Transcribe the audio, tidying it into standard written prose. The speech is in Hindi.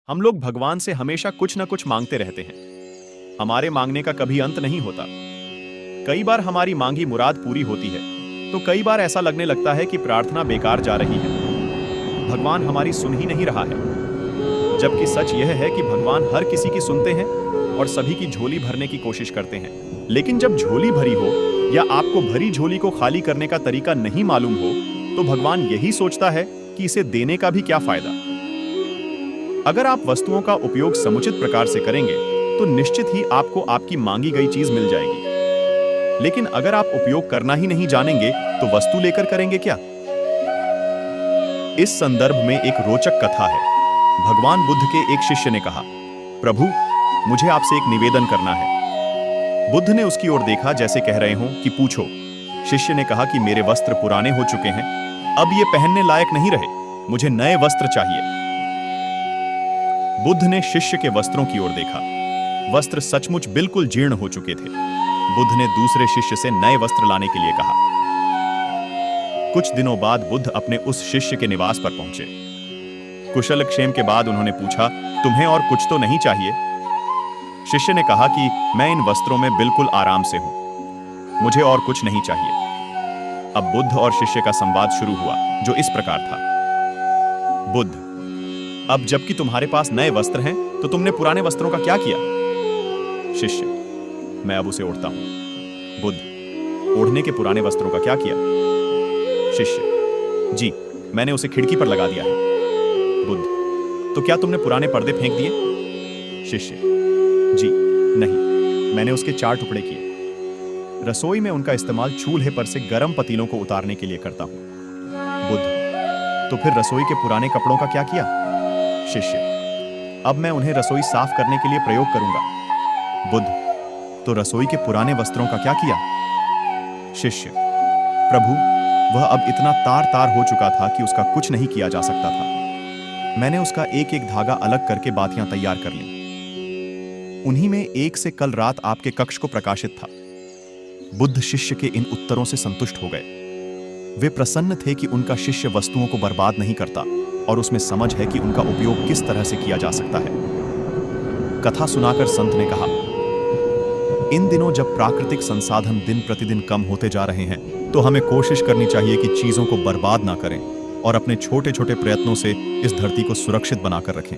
हम लोग भगवान से हमेशा कुछ न कुछ मांगते रहते हैं। हमारे मांगने का कभी अंत नहीं होता। कई बार हमारी मांगी मुराद पूरी होती है, तो कई बार ऐसा लगने लगता है कि प्रार्थना बेकार जा रही है। भगवान हमारी सुन ही नहीं रहा है। जबकि सच यह है कि भगवान हर किसी की सुनते हैं और सभी की झोली भरने की कोशिश करते हैं। लेकिन जब झोली भरी हो या आपको भरी झोली को खाली करने का तरीका नहीं मालूम हो, तो भगवान यही सोचता है कि इसे देने का भी क्या फायदा। अगर आप वस्तुओं का उपयोग समुचित प्रकार से करेंगे तो निश्चित ही आपको आपकी मांगी गई चीज मिल जाएगी। लेकिन अगर आप उपयोग करना ही नहीं जानेंगे तो वस्तु लेकर करेंगे क्या। इस संदर्भ में एक रोचक कथा है। भगवान बुद्ध के एक शिष्य ने कहा, प्रभु, मुझे आपसे एक निवेदन करना है। बुद्ध ने उसकी ओर देखा जैसे कह रहे हों कि पूछो। शिष्य ने कहा कि मेरे वस्त्र पुराने हो चुके हैं, अब ये पहनने लायक नहीं रहे, मुझे नए वस्त्र चाहिए। बुद्ध ने शिष्य के वस्त्रों की ओर देखा। वस्त्र सचमुच बिल्कुल जीर्ण हो चुके थे। बुद्ध ने दूसरे शिष्य से नए वस्त्र लाने के लिए कहा। कुछ दिनों बाद बुद्ध अपने उस शिष्य के निवास पर पहुंचे। कुशल क्षेम के बाद उन्होंने पूछा, तुम्हें और कुछ तो नहीं चाहिए? शिष्य ने कहा कि मैं इन वस्त्रों में बिल्कुल आराम से हूं, मुझे और कुछ नहीं चाहिए। अब बुद्ध और शिष्य का संवाद शुरू हुआ, जो इस प्रकार था। बुद्ध, अब जबकि तुम्हारे पास नए वस्त्र हैं, तो तुमने पुराने वस्त्रों का क्या किया? शिष्य, मैं अब उसे ओढ़ता हूं। बुद्ध, ओढ़ने के पुराने वस्त्रों का क्या किया? शिष्य, जी, मैंने उसे खिड़की पर लगा दिया है। बुद्ध, तो क्या तुमने पुराने पर्दे फेंक दिए? शिष्य, जी नहीं, मैंने उसके 4 टुकड़े किए। रसोई में उनका इस्तेमाल चूल्हे पर से गर्म पतीलों को उतारने के लिए करता हूं। बुद्ध, तो फिर रसोई के पुराने कपड़ों का क्या किया? शिष्य, अब मैं उन्हें रसोई साफ करने के लिए प्रयोग करूंगा। बुद्ध, तो रसोई के पुराने वस्त्रों का क्या किया? शिष्य, प्रभु, वह अब इतना तार तार हो चुका था कि उसका कुछ नहीं किया जा सकता था। मैंने उसका एक एक धागा अलग करके बातियां तैयार कर ली। उन्हीं में एक से कल रात आपके कक्ष को प्रकाशित था। बुद्ध शिष्य के इन उत्तरों से संतुष्ट हो गए। वे प्रसन्न थे कि उनका शिष्य वस्तुओं को बर्बाद नहीं करता और उसमें समझ है कि उनका उपयोग किस तरह से किया जा सकता है। कथा सुनाकर संत ने कहा, इन दिनों जब प्राकृतिक संसाधन दिन प्रतिदिन कम होते जा रहे हैं, तो हमें कोशिश करनी चाहिए कि चीजों को बर्बाद ना करें और अपने छोटे छोटे प्रयत्नों से इस धरती को सुरक्षित बनाकर रखें।